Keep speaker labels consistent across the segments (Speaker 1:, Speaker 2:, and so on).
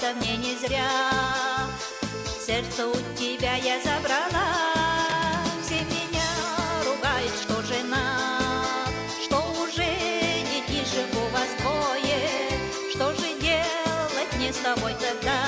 Speaker 1: это мне не зря. Сердце у тебя я забрала. Все меня ругают, что жена, что уже детей живу вас двое. Что же делать мне с тобой тогда?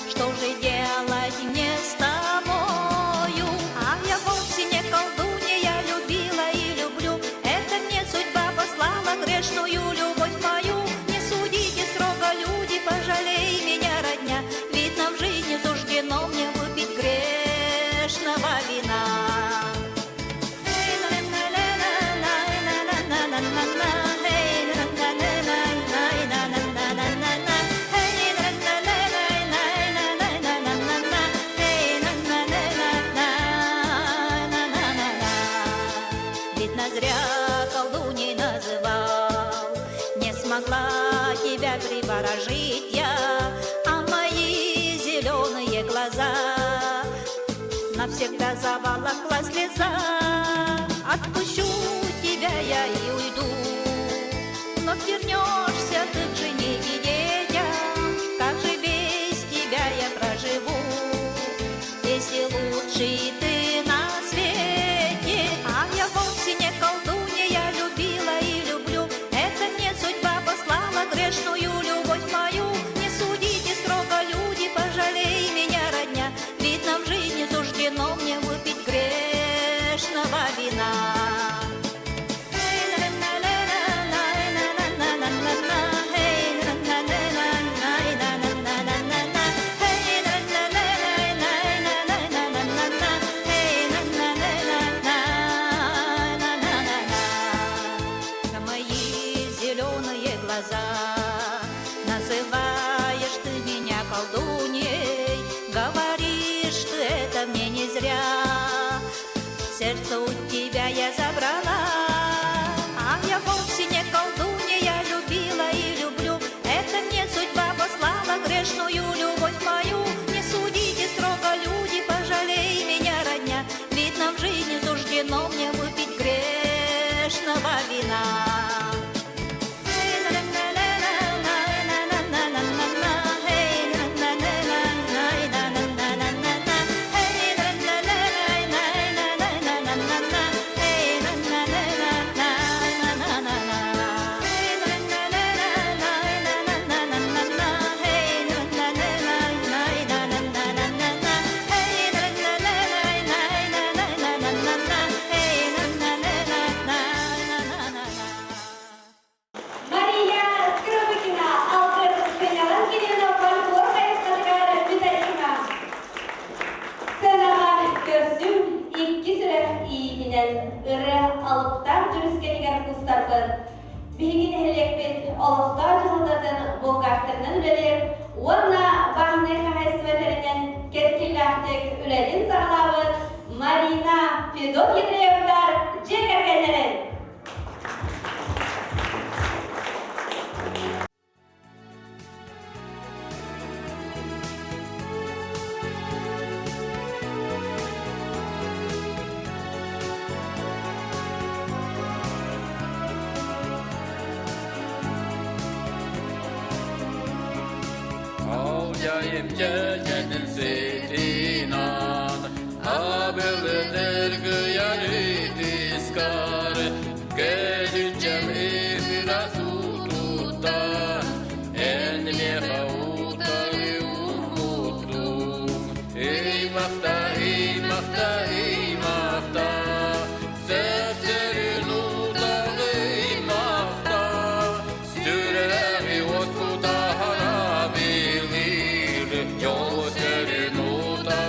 Speaker 1: Что же делать мне с тобою? А я вовсе не колдунья, я любила и люблю. Это мне судьба послала грешную любовь мою. Не судите строго, люди, пожалей меня, родня. Ведь нам в жизни суждено мне выпить грешного вина. Зря колдуней называл, не смогла тебя приворожить я, а мои зеленые глаза навсегда заволокла слеза. Отпущу тебя я и уйду, но вернешься ты к жене и детям. Как же без тебя я проживу, если лучший ты на свете? А я вовсе не колдунья, я любила и люблю. Это мне судьба послала грешную любовь мою. Не судите строго, люди, пожалей меня, родня. Ведь нам в жизни суждено мне выпить грешного вина. Называешь ты меня колдуньей, говоришь ты это мне не зря. Сердце у тебя я забрала, а я вовсе не колдунья, я любила и люблю. Это мне судьба послала грешную любовь мою. Не судите строго, люди, пожалей меня, родня. Ведь нам в жизни суждено мне выпить грешного вина.
Speaker 2: Alıptan cürüskenigen kustarbın. Bihigin ehlekbet Allah'ta cıhıldatın bolgaçlarının ülelir. Ona bahne kahesvelerinin keskillahtek üledin sağlavı Marina Fedotyevrevler cekergenlerin.
Speaker 3: Ağlayayım gecenin zeytinan, Abılınır gıyarı diskar, Gelince biraz ututan, Enme havutarı umutlum. Ey mafta, ey mafta, ey mafta, Sözlerin udağı ey mafta, Sürevi otkuda harabi gözlerin uda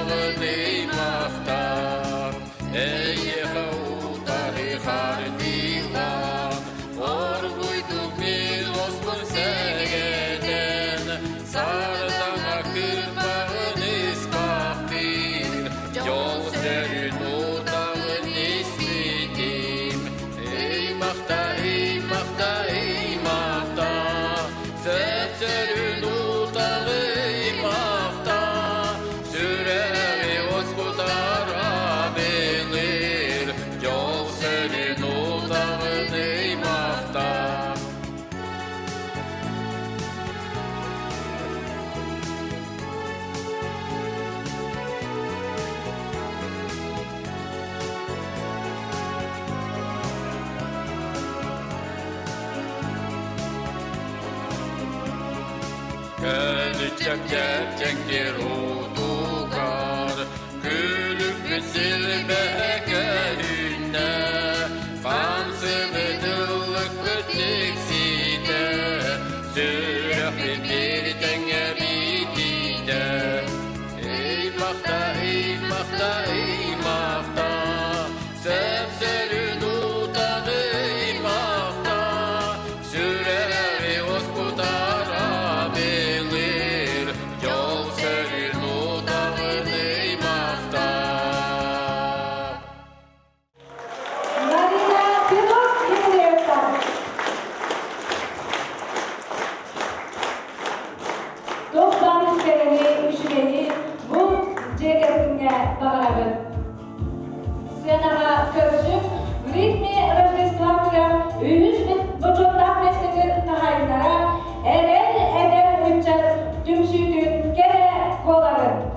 Speaker 3: çekçektir udugar Gülüp silbeke hünne Kansıbıdıllık ötekside Sürahli bir tenge bitide Ey mahta, ey mahta, ey mahta Sepseri dutağı ey mahta Süreri oskutara bilir Yol seri dutağı ey mahta
Speaker 4: Marina Pilot Юлиевна. Toplam işlerini, üşümeyi bu ceketine bağırabın. Senaha körüşüp, ritmi Rождества üyüzmün boçotlak mesleğin tahayinlara eren eden uçar tümsüydün kere koların.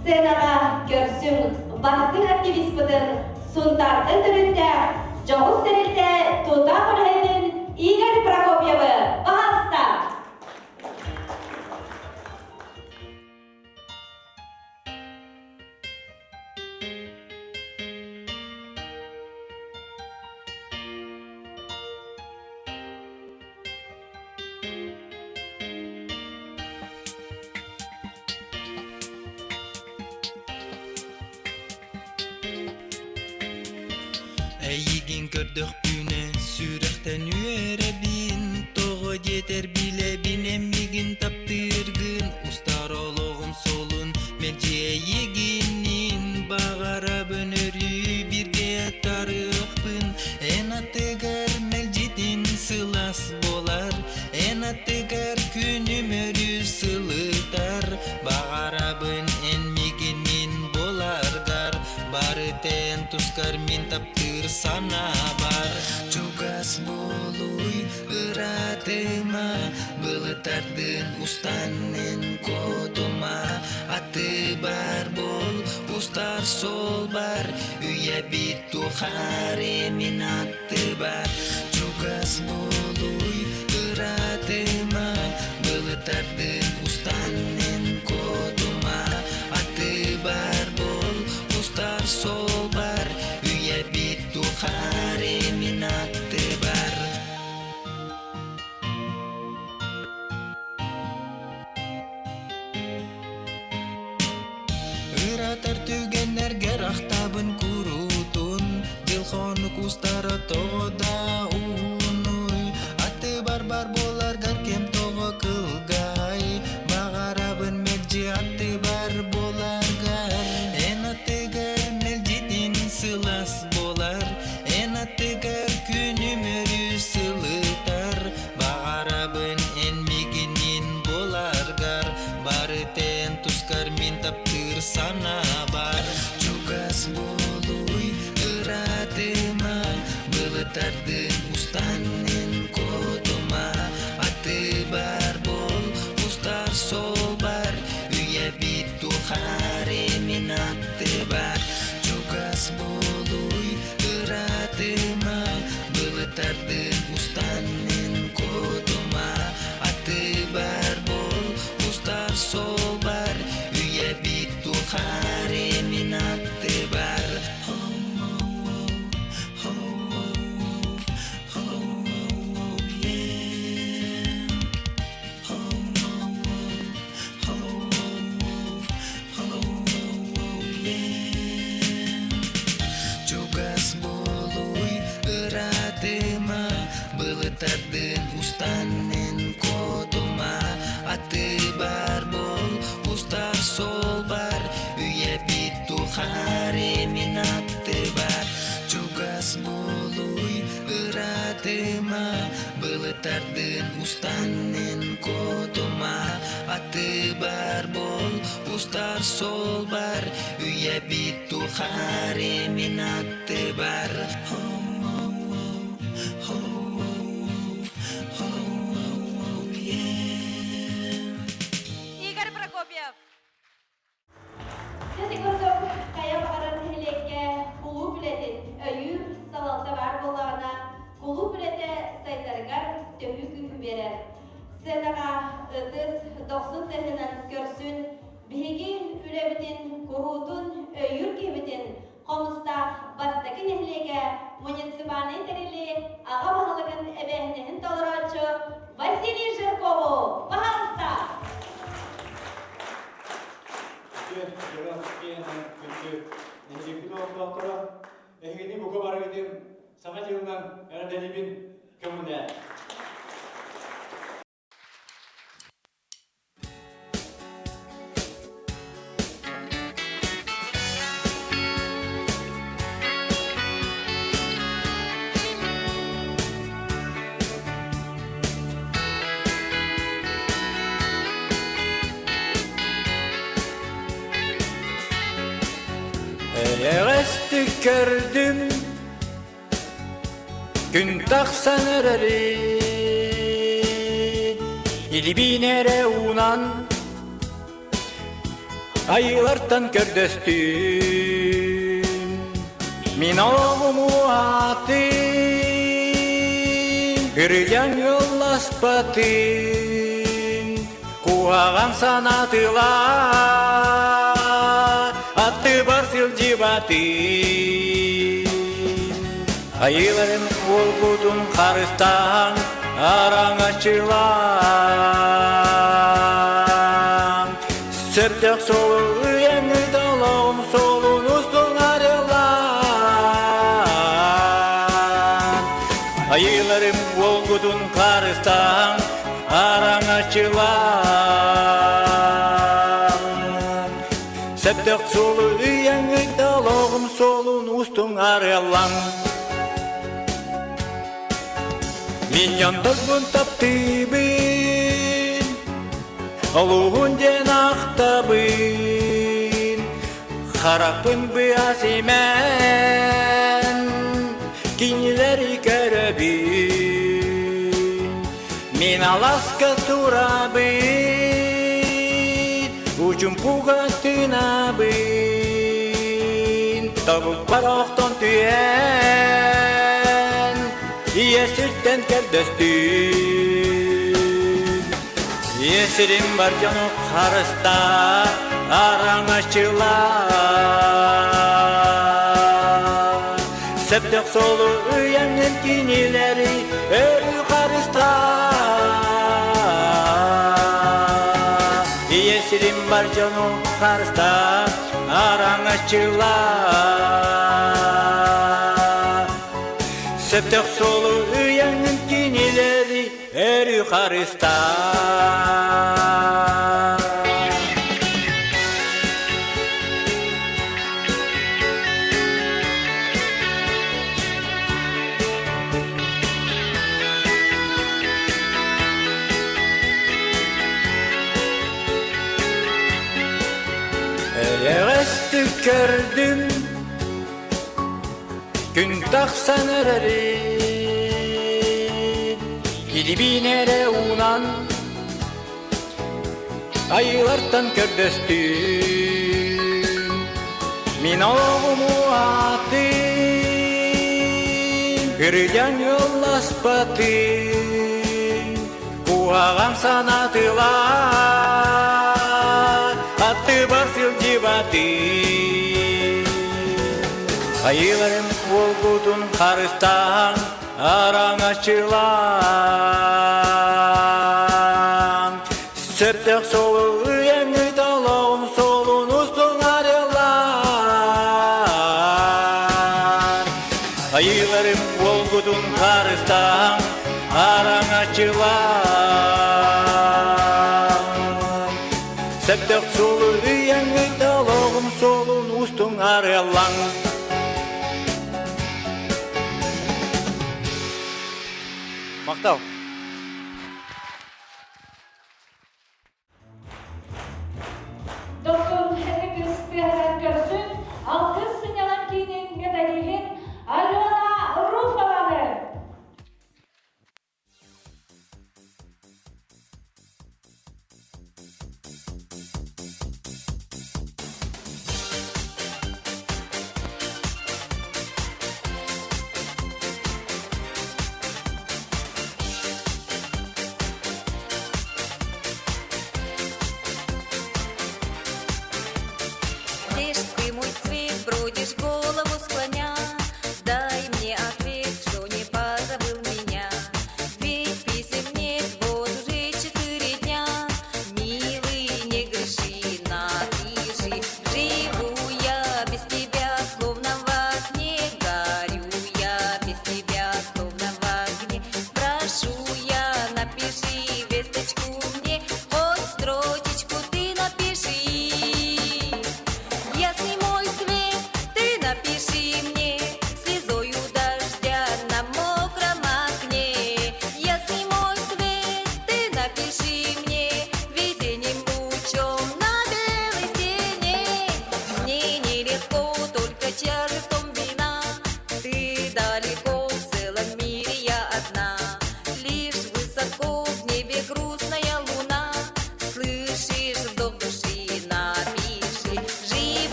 Speaker 2: Сценаға көрсің бастың активиспыдың сұнтарды түрінде Жоғыз тәрелді Тута Құлхайдың Игорь Прокопьевы бағалыста.
Speaker 5: Әйеген көрдік бүні сүріқтен үйеребін Тоғы жетер біле бінемеген таптыргын Ұстар олығын солын мерже егенін Бағарабын өрі бірге тарықпын Ән атығар мәлжетін сылас болар Ән атығар күнім өрі сылытар Бағарабын әнмегенін боларгар Бары тән тұскар мен таптыр сана бар Чугас болуй ыратыма Былытардың устанын котума Аты бар бол, устар сол бар Үйе бит тухар емин аты бар Чугас болуй ыратыма Былытардың устанын котума Аты бар бол, устар сол бар Үйе бит тухар емин аты бар Ыратар түгеннерге рахтабын курутун Жылхону кустары тода унуй Аты бар болар гаркем тоғы кылгай Бағарабын мелжи аты бар боларгар Эн атыгар мелжидин сылас болар Эн атыгар күнүм өрү сылытар Бағарабын эн мегенин боларгар Бары тен тускар мен таптыр сана бар Чугас болуй ыратыма Былытардың устанын котума Аты бар бол, устар сол бар Үйе бит тухар емин аты бар Чугас болуй ыратыма Былытардың устанын котума Аты бар бол, устар сол бар Үйе бит тухар емин аты бар Чугас болуй ыратыма Былытардың устанын котума Аты бар бол, устар сол бар Үйе бит тухар емин аты бар Чугас болуй ыратыма Былытардың устанын котума Аты бар бол, устар сол бар Үйе бит тухар емин аты бар
Speaker 2: Игорь Прокопьев. Сәті көрдік, қая бағарын хелекке құлу білетін өйір салалта бар болағына құлу білеті сайтарғар төхі күпі берер. Сәнаға ұтыс 90 тәхінен көрсін, бігі үлебітін құрудың өйір кебітін қомыста бастаки нехлеге муниципальный тәрелі аға бағалығын әбәхінен толырачы Василий Жиркову. Бағалыста!
Speaker 6: Ehini buku baru itu sama ciuman karena dari bin kemudian.
Speaker 3: Eğesti gördüm gün taksan ereri ili binere unan aylardan gördüstüm min oğumu atı Үрден yollaşpatın Kuağan sanatıla Attı бар сылжыбатын Ayılarım olgudun karıstan Aran açılan Söptök solu üyeni dalağım solun ustun arılan Ayılarım olgudun karıstan Aran açılan Söptök solu üyeni dalağım solun ustun arılan Min yandıgın taptыбын Oluğun den aktabın Harapın beyaz imen Kinileri köröbün Min alaska turabın Ucun pugatınabın Tavuk baroktan tüyen Yesirten kerdestün Yesirim var canı karısta Aran açılar Septek solu üyenin kinileri Örü karısta Yesirim var canı karısta Aran açılar Septek solu üyenin kinileri er yukarısta Eğesti gördüm Gün taksan ererin Gidibinere unan Ayılardan kördestüm Min oğumu atın Hürden yollaşpatın Kuağam sanatılar Attı бар сылжыбатын Ayılarım olgudun karıstan Aran açılan Söptök solu üyeni dalağım solun ustun arılan Ayılarım olgudun karıstan Aran açılan Söptök solu üyeni dalağım solun ustun arılan Maqtav.
Speaker 4: Dostum, hepimiz bir görsün. Alkış sinyalan kinin medalihin Alona Rufalanı.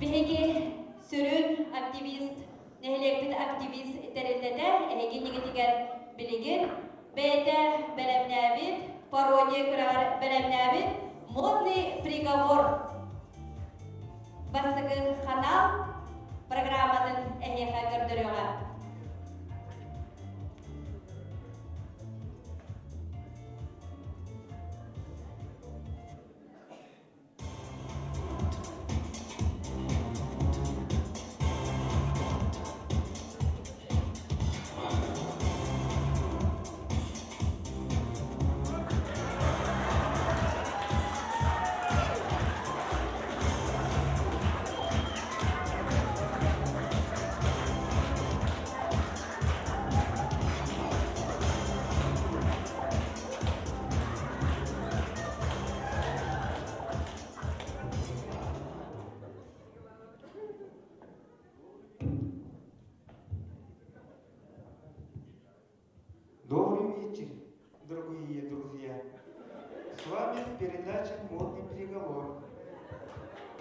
Speaker 2: Биһиги сүрün активист, нехилеппит активист терилдете, эһиги нигитигер билигин, бэйте белемнәбит, пародия кырар белемнәбит, модный приговор. Бастыгы канал программатын эһиха көрдөрөга.
Speaker 7: Добрый вечер, дорогие друзья. С вами передача «Модный приговор».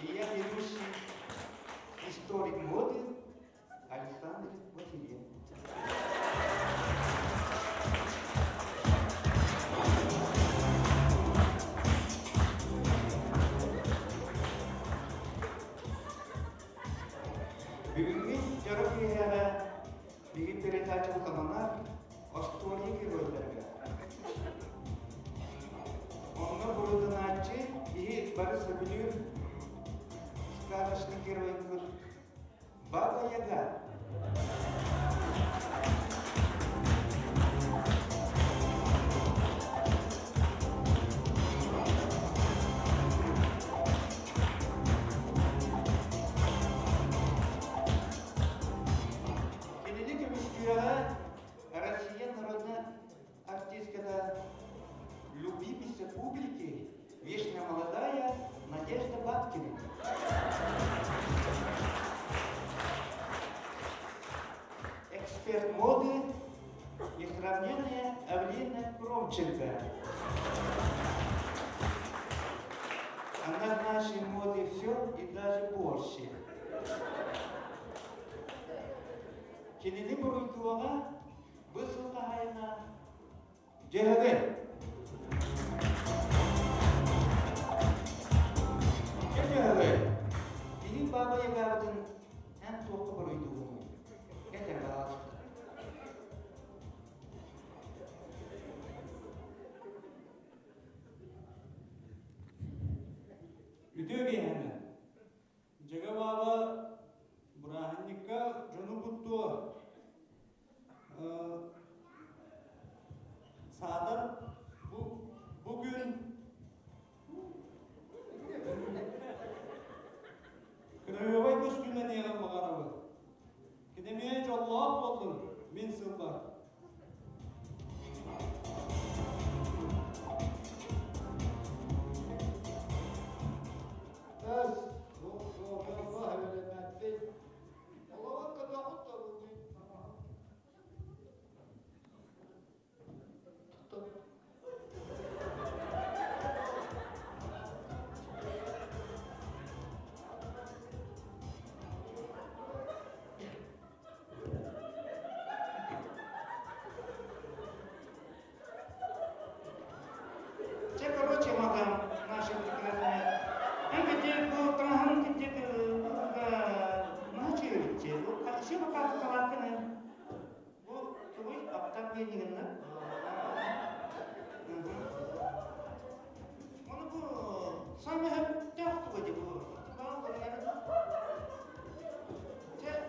Speaker 7: И я ведущий историк моды Александр Васильев. Бүгінгі жарықияда биги передача укананар Астория геройларга. Онна бурудуначы и бары сөбүлүр сказочный геройын Баба Яга. Россия народная артистка, любимица публики, вечно молодая Надежда Бабкина. Эксперт моды, несравненная Авлина Промченко. Она в нашей моде все и даже больше. Кинини буруйтуага бысылка хайна жehebe. Жehebe. Бии Баба Ягабытын эн тоқы буруйтугу. Этер балашты.
Speaker 6: Үтөге әні. Жеге баба Бураханникка жону бұттуы. Садар bugün Kınayovay köstüğüne diyelim bakarabı. Gidemeye Allah'a oldun, min sığlar.
Speaker 7: Короче, мадам, наша прекрасная. Энгете bu трахан китте начерите. Все пока калаканы. Bu твой аптап бенигенна. Оны bu сами хеп тяхты годи bu.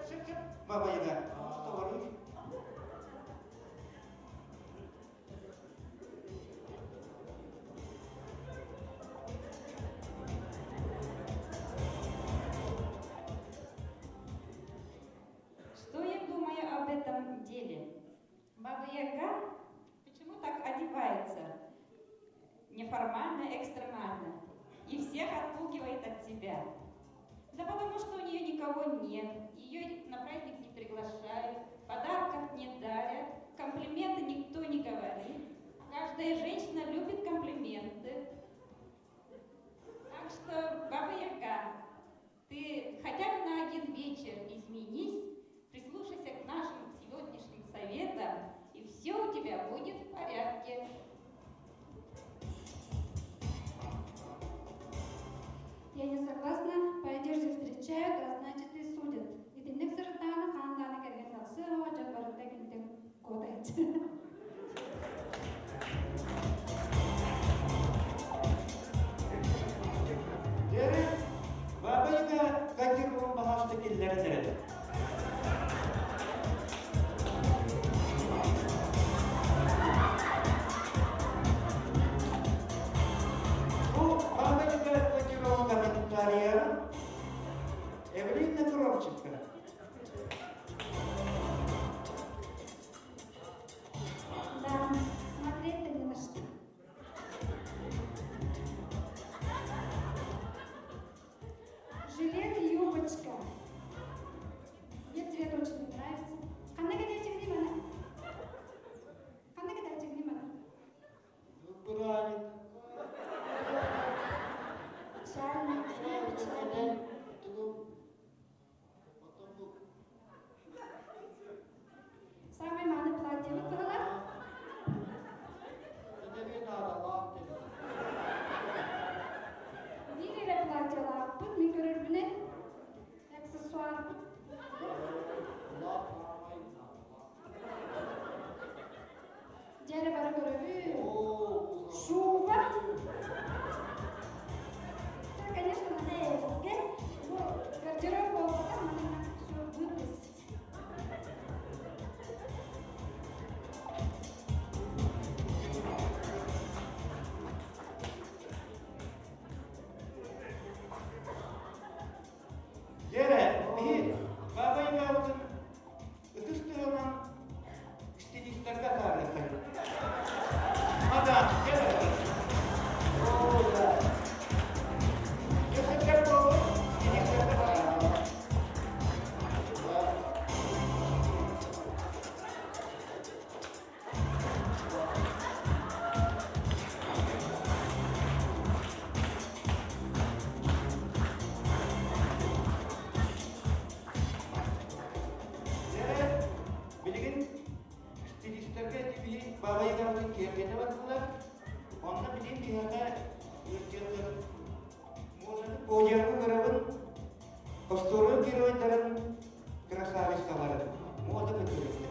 Speaker 7: Чек, Баба Яга. Что говоришь?
Speaker 8: Что я думаю об этом деле? Баба Яга почему так одевается? Неформально, экстремально. И всех отпугивает от себя. Да потому что у нее никого нет. Ее на праздник не приглашают, подарков не дарят, комплименты никто не говорит. Каждая женщина любит комплименты. Так что, Баба Яга, ты хотя
Speaker 7: Teatr olan bahasta kelleri nerede? Bu Ahmet Teatr olan tarihi Evelyn Turovченко.
Speaker 4: Да, смотреть-то не на что. Жилет и юбочка. Мне цвет очень не нравится. Қандай кедерчі гримана? Қандай кедерчі гримана?
Speaker 7: Правильно.
Speaker 4: Печально, печально. Самый маны платье выбрала. Нилere платье лаппын, мен көрөрбүнен аксессуар. Жері бары көрөбү. Шуба. Да, конечно, надо гардероб болса, мына все выпустить.
Speaker 7: Yere, bir babayı aldın, ıtıştığından istediklerine tarih koyun. Adam, gel. Oğlan. Götürler bu, istediklerine tarih. Bilgin stilistlerge gibi babayı kaldı kıyafete baktılar. Onda bilin cihada yırtıyorlar. Modanın boyarı görevin kosturu giroyların krasavista var. Moda götürüyor.